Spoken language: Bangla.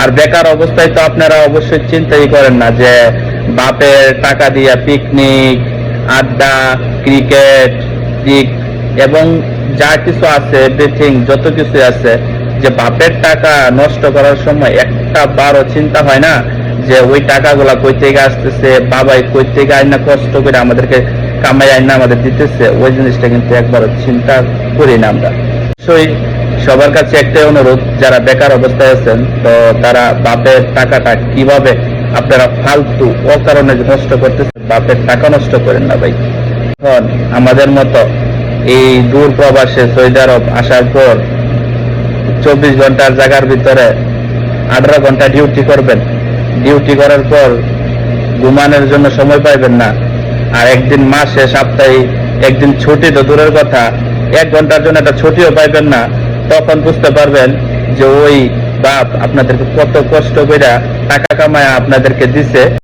আর বেকার অবস্থায় তো আপনারা অবশ্যই চিন্তাই করেন না যে বাপের টাকা দিয়া পিকনিক, আড্ডা, ক্রিকেট, দিক এবং যা কিছু আছে এভরিথিং, যত কিছু আছে, যে বাপের টাকা নষ্ট করার সময় একটা বারও চিন্তা হয় না যে ওই টাকাগুলা কই থেকে আসতেছে, বাবাই কই থেকে আইনা কষ্ট করে আমাদেরকে কামাই আইনা আমাদের দিতেছে, ওই জিনিসটা কিন্তু একবারও চিন্তা করি না আমরা। অবশ্যই সবার কাছে একটাই অনুরোধ, যারা বেকার অবস্থায় আছেন তো তারা বাপের টাকাটা কিভাবে আপনারা ফালতু অকারণে নষ্ট করতেছেন, বাপের টাকা নষ্ট করেন না ভাই। এখন আমাদের মতো এই দূর প্রবাসে সৌদি আরব আসার পর 24 ঘন্টার জায়গার ভিতরে 18 ঘন্টা ডিউটি করবেন, ডিউটি করার পর ঘুমানোর জন্য সময় পাইবেন না, আর একদিন মাসে সপ্তাহে একদিন ছুটি তো দূরের কথা, 1 ঘন্টার জন্য একটা ছুটিও পাইবেন না। তখন বুঝতে পারবেন যে ওই বাপ আপনাদেরকে কত কষ্ট করে টাকা কামায় আপনাদেরকে দিছে।